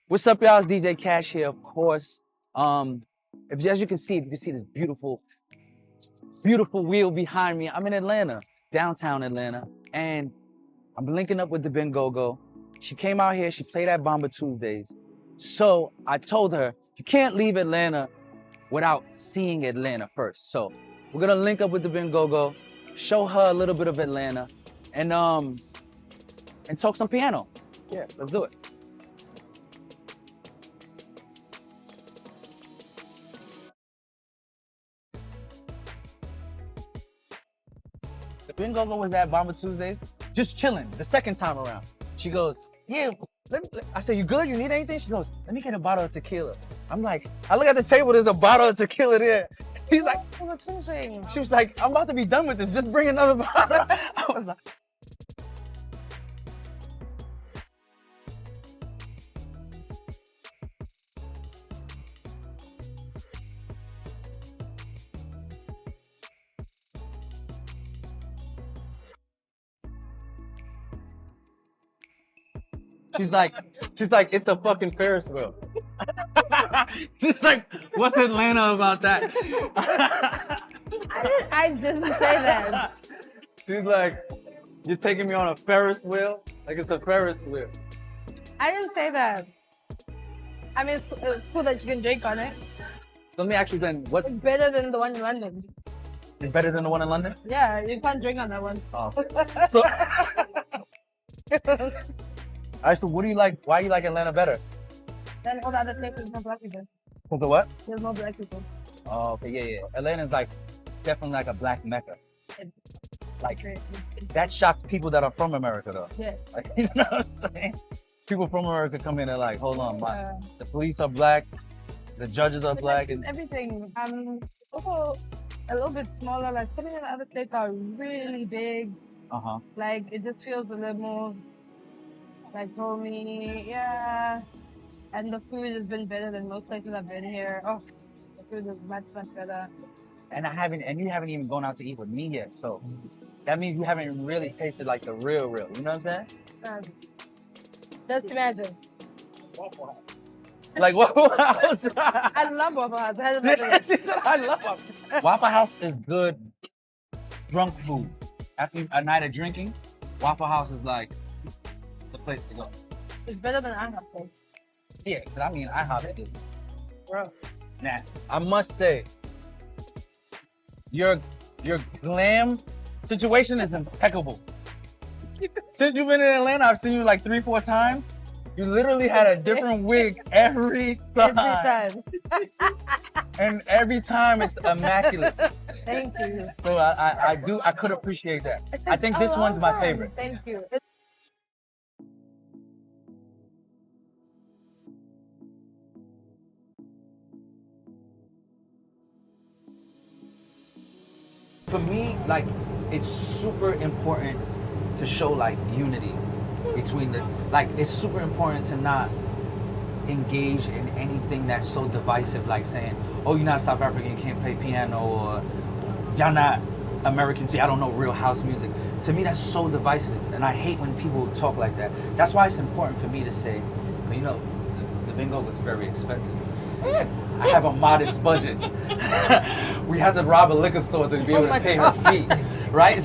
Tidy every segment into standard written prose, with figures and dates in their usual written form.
What's up, y'all? It's DJ Cash here, of course. As you can see, this beautiful, beautiful wheel behind me. I'm in Atlanta, downtown Atlanta, and I'm linking up with DBN GoGo. She came out here, she played at Bomba Tuesdays. So I told her, you can't leave Atlanta without seeing Atlanta first. So we're gonna link up with DBN GoGo, show her a little bit of Atlanta, and talk some piano. Yeah, let's do it. DBN GoGo was at Bomba Tuesdays, just chilling the second time around. She goes, yeah, I said, you good? You need anything? She goes, let me get a bottle of tequila. I'm like, I look at the table, there's a bottle of tequila there. She's like, she was like, I'm about to be done with this, just bring another bottle. I was like, she's like, it's a fucking Ferris wheel. She's like, what's Atlanta about that? I didn't say that. She's like, you're taking me on a Ferris wheel? Like it's a Ferris wheel. I didn't say that. I mean, it's cool that you can drink on it. Let me ask you then, what It's better than the one in London. is better than the one in London? Yeah, you can't drink on that one. Oh. So, all right, so what do you like? Why you like Atlanta better? Then all the other places, no black people. Because of what? There's no black people. Oh, okay, yeah. Atlanta's like definitely like a black mecca. It's Like crazy. that shocks people that are from America though. Yeah. Like, you know what I'm saying? People from America come in and like, hold on, Yeah. the police are black, the judges are But black, like, and everything. Also a little bit smaller. Like some of the other places are really big. Like it just feels a little more like homey. Yeah. And the food has been better than most places I've been here. Oh, the food is much better. and you haven't even gone out to eat with me yet. So that means you haven't really tasted like the real. You know what I'm saying? Just imagine. Like Waffle House. I love Waffle House. It has another- She said, I love Waffle House. Waffle House is good drunk food. After a night of drinking, Waffle House is like the place to go. It's better than IHOP. Yeah, because I mean, IHOP is Bro. nasty. I must say, your glam situation is impeccable. Since you've been in Atlanta, I've seen you like 3-4 times. You literally had a different wig every time. Every time. And every time it's immaculate. Thank you. So I could appreciate that. I think this one's my favorite. Thank you. For me, like, it's super important to show like unity between it's super important to not engage in anything that's so divisive, like saying, oh, you're not South African, you can't play piano, or y'all not American, see, I don't know real house music. To me, that's so divisive, and I hate when people talk like that. That's why it's important for me to say, you know, the bingo was very expensive. I have a modest budget. We had to rob a liquor store to be able to pay her fee, right?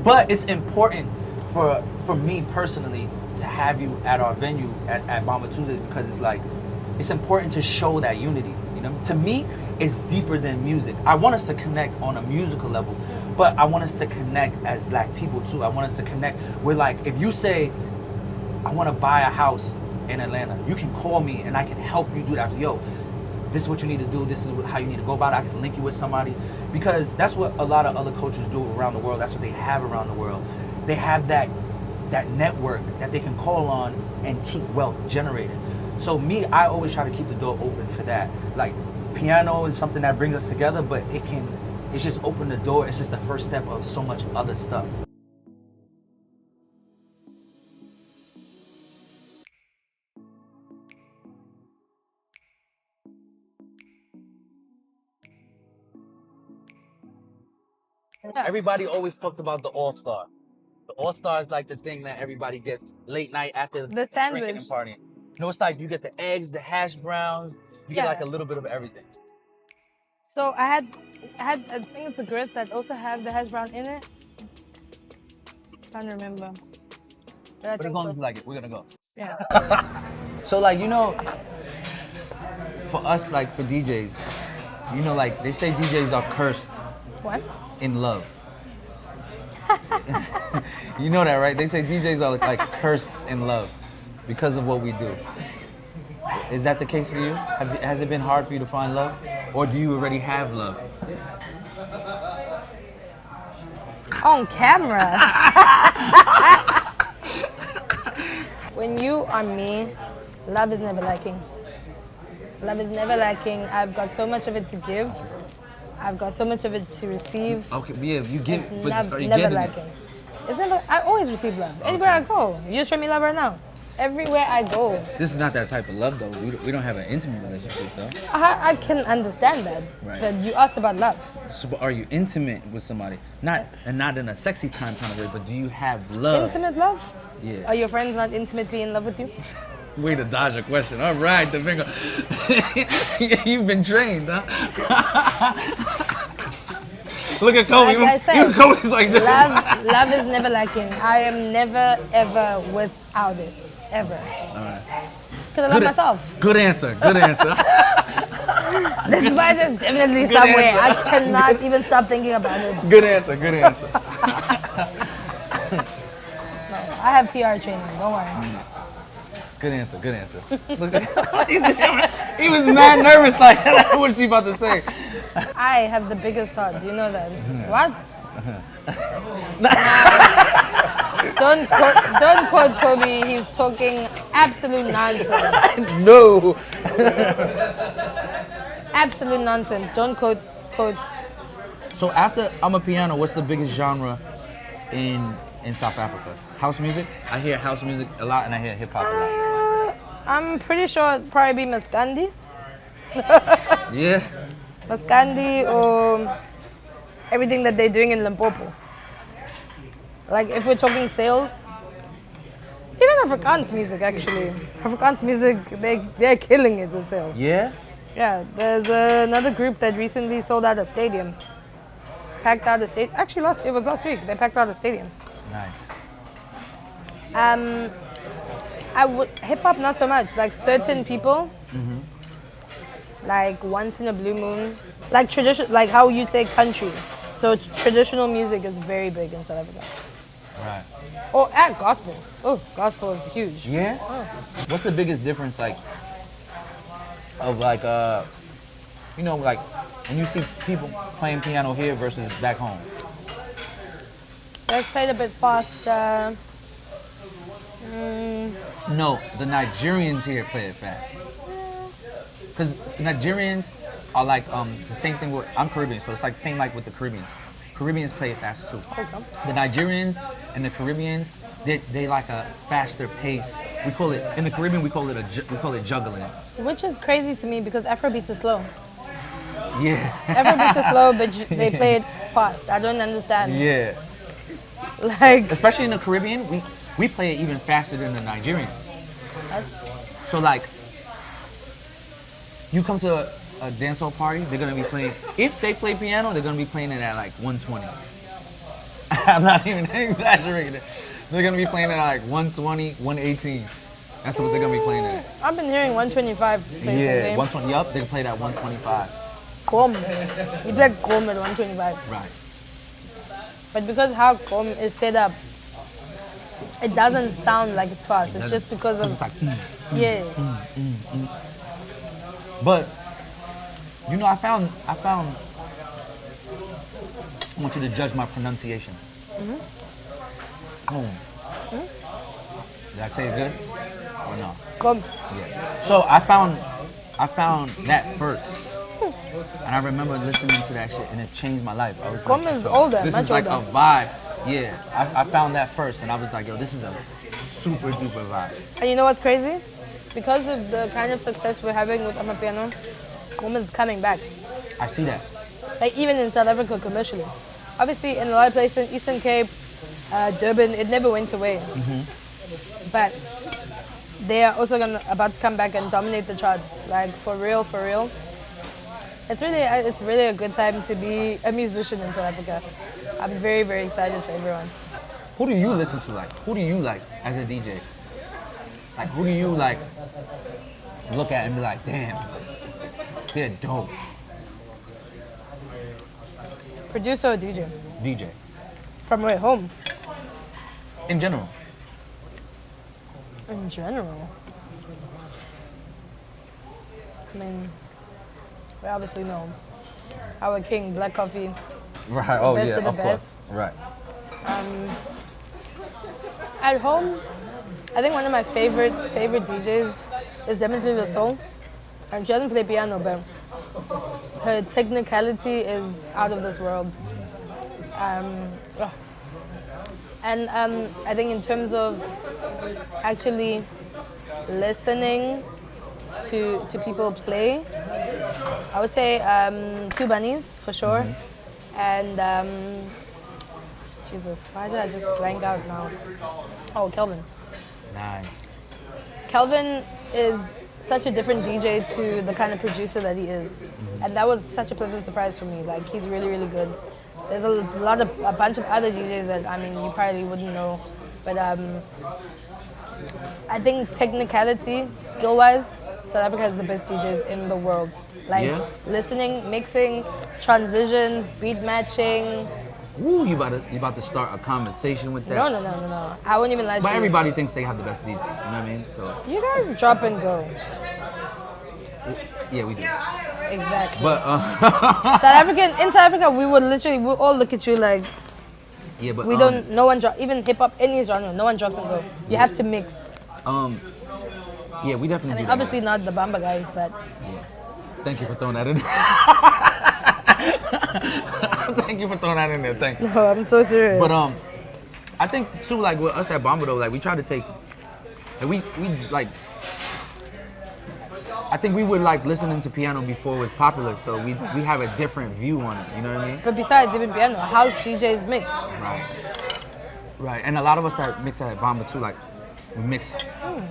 But it's important for me personally to have you at our venue at Bomba Tuesdays, because it's like, it's important to show that unity. You know, to me, it's deeper than music. I want us to connect on a musical level, but I want us to connect as black people too. I want us to connect. We're like, if you say, I want to buy a house in Atlanta, you can call me and I can help you do that. Yo, this is what you need to do. This is how you need to go about it. I can link you with somebody, because that's what a lot of other cultures do around the world. That's what they have around the world. They have that network that they can call on and keep wealth generated. So me, I always try to keep the door open for that. Like, piano is something that brings us together, but it's just open the door. It's just the first step of so much other stuff. Everybody always talks about the All-Star. The All-Star is like the thing that everybody gets late night after The drinking and sandwich. partying. No, it's like you get the eggs, the hash browns. You get like a little bit of everything. So I think it's the grits that also have the hash brown in it. Can't remember. But as long as you like it, we're gonna go. Yeah. So like, you know, for us, like for DJs, you know, like they say DJs are cursed. What? In love. You know that, right? They say DJs are like cursed in love because of what we do. Is that the case for you? Has it been hard for you to find love? Or do you already have love? On camera. When you are me, love is never lacking. Love is never lacking. I've got so much of it to give. I've got so much of it to receive. Okay, yeah, you give, but are you never getting lacking. it? It's never. I always receive love. Anywhere I go, you just show me love right now. Everywhere I go. This is not that type of love, though. We don't have an intimate relationship, though. I can understand that. Right. But you asked about love. So, but are you intimate with somebody? Not in a sexy time kind of way, but do you have love? Intimate love? Yeah. Are your friends not intimately in love with you? Way to dodge a question. All right, the finger. You've been trained, huh? Look at Kobe. Like I said, even Kobe's like this. Love is never lacking. I am never, ever without it. Ever. All right. Because I love myself. Good answer. Good answer. This spice is definitely Good somewhere. answer. I cannot even stop thinking about it. Good answer. Good answer. No, I have PR training. Don't worry. Good answer. Good answer. Look at he was mad nervous. Like, what is she about to say? I have the biggest heart. You know that. What? Don't quote Kobe. He's talking absolute nonsense. No. Absolute nonsense. Don't quote. So after I'm a piano, what's the biggest genre in South Africa? House music? I hear house music a lot, and I hear hip hop a lot. I'm pretty sure it'd probably be Maskandi. Yeah. Maskandi or everything that they're doing in Limpopo. Like if we're talking sales, even Afrikaans music actually. Afrikaans music, they're killing it with sales. Yeah? Yeah, there's another group that recently sold out a stadium. Packed out a stadium. Actually, it was last week. They packed out a stadium. Nice. Hip hop not so much. Like certain people, like once in a blue moon, like tradition, like how you say country. So traditional music is very big in South Africa. Right. Oh, and gospel. Oh, gospel is huge. Yeah? Oh. What's the biggest difference, like, of like, you know, like, when you see people playing piano here versus back home? They're played a bit faster. No, the Nigerians here play it fast. Because Nigerians are like, it's the same thing with, I'm Caribbean, so it's like same like with the Caribbeans. Caribbeans play it fast too. The Nigerians and the Caribbeans, they like a faster pace. We call it, in the Caribbean, we call it juggling. Which is crazy to me because Afrobeats is slow. Yeah. Afrobeats is slow, but they play it fast. I don't understand. Yeah. Like, especially in the Caribbean, we play it even faster than the Nigerians. So like, you come to a dancehall party, they're gonna be playing, if they play piano, they're gonna be playing it at like 120. I'm not even exaggerating. They're gonna be playing it at like 120, 118. That's what they're gonna be playing it at. I've been hearing 125. Yeah, 120, yup, they play it at 125. Gom. You play Gom at 125. Right. But because how Gom is set up, it doesn't sound like it's fast. It's just because of, It's like, yes. But, you know, I found, I want you to judge my pronunciation. Did I say it good or no? Gom. Yeah. So I found that first, and I remember listening to that shit, and it changed my life. I was Gom like, is older, this much is like older. a vibe. Yeah, I found that first, and I was like, yo, this is a super duper vibe. And you know what's crazy? Because of the kind of success we're having with Amapiano, Gom is coming back. I see that. Like even in South Africa commercially. Obviously in a lot of places, Eastern Cape, Durban, it never went away. But they are also about to come back and dominate the charts. Like for real, for real. It's really a good time to be a musician in South Africa. I'm very, very excited for everyone. Who do you listen to? Like, who do you like as a DJ? Like, who do you like look at and be like, damn, they're dope? Producer or DJ? DJ. From where? Home? In general. In general? I mean, we obviously know our king, Black Coffee. Right. Oh Best yeah, of the of course. best. Right. At home, I think one of my favorite DJs is definitely the Soul. And she doesn't play piano, but her technicality is out of this world. And I think in terms of actually listening to people play, I would say Two Bunnies for sure. And Jesus, why did I just blank out now? Oh, Kelvin. Nice. Kelvin is such a different DJ to the kind of producer that he is. And that was such a pleasant surprise for me. Like, he's really, really good. There's a bunch of other DJs that, I mean, you probably wouldn't know. But I think technicality, skill-wise, South Africa has the best DJs in the world. Like, listening, mixing, transitions, beat matching. Ooh, you about to start a conversation with that? No. I wouldn't even lie to you. But everybody thinks they have the best DJs, you know what I mean? So You guys drop and go. yeah, we do. Exactly. But In South Africa, we'll all look at you like, yeah, but we don't, no one drop, even hip hop, any genre, no one drops and go. You have to mix. Yeah, we definitely I do mean, that. obviously not the Bamba guys, but. Yeah. Thank you for throwing that in. Thank you for throwing that in there. Thank you. No, I'm so serious. But I think too, like with us at Bomba though, like we try to take, like we like. I think we would like listening to piano before it was popular, so we have a different view on it. You know what I mean? But besides even piano, house DJs mix. Right. And a lot of us that mix at Bomba too, like we mix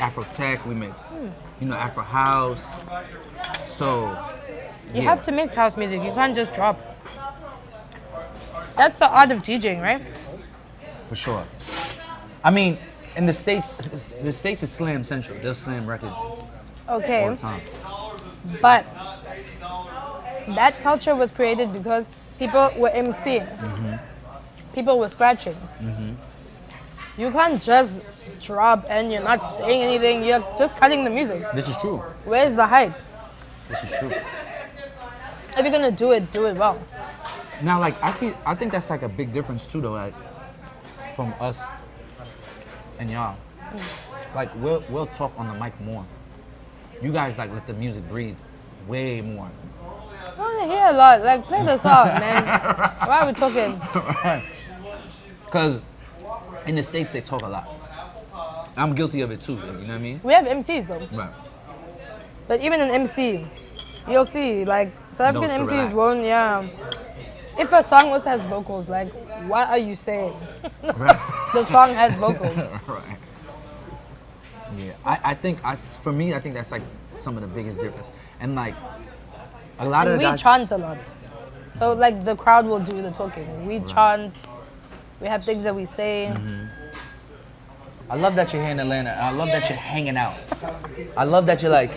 Afro tech, we mix, Afro house. So You have to mix house music. You can't just drop. That's the art of DJing, right? For sure. I mean, in the States is slam central. They'll slam records Okay. all the time. But that culture was created because people were MCing. People were scratching. You can't just drop and you're not saying anything. You're just cutting the music. This is true. Where's the hype? This is true. If you're gonna do it well. Now, like I think that's like a big difference too, though. Like from us and y'all, like we'll talk on the mic more. You guys like let the music breathe way more. I want to hear a lot. Like, play the song, man. Why are we talking? Because in the States they talk a lot. I'm guilty of it too. You know what I mean? We have MCs though. Right. But even an MC, you'll see, like, South African Knows to MCs relax. won't, If a song also has vocals, like, what are you saying? Right. The song has vocals. Right. Yeah, I think for me, I think that's like some of the biggest difference. And like a lot And of we the guys, chant a lot. So, like, the crowd will do the talking. We chant, we have things that we say. I love that you're here in Atlanta. I love that you're hanging out. I love that you're like,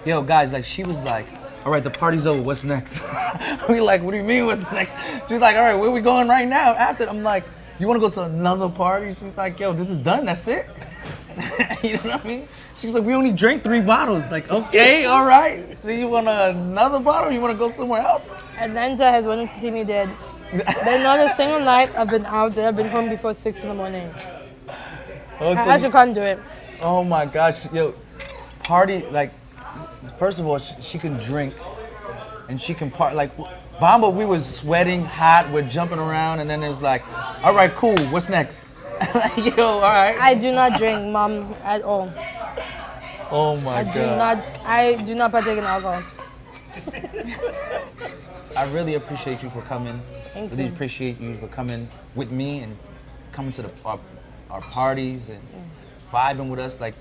yo guys, like she was like, all right, the party's over, what's next? We like, what do you mean what's next? She's like, all right, where we going right now? After, I'm like, you wanna go to another party? She's like, yo, this is done, that's it? You know what I mean? She's like, we only drank 3 bottles. Like, okay, all right. So you want another bottle? You wanna go somewhere else? Atlanta has wanted to see me dead. There's not a single night I've been out there. I've been home before 6 in the morning. Oh, so I actually can't do it. oh my gosh, yo, party, like, first of all, she can drink and she can party. Like, Bamba, we was sweating, hot, we're jumping around, and then it's like, all right, cool, what's next? Like, yo, all right. I do not drink, Mom, at all. Oh my God. I do not partake in alcohol. I really appreciate you for coming. Thank Really you. appreciate you for coming with me and coming to our parties and vibing with us. Like,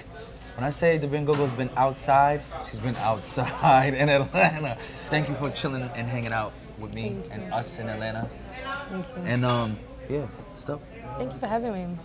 when I say DBN GoGo's been outside, she's been outside in Atlanta. Thank you for chilling and hanging out with me and us in Atlanta. Thank you. And yeah, stuff. Thank you for having me.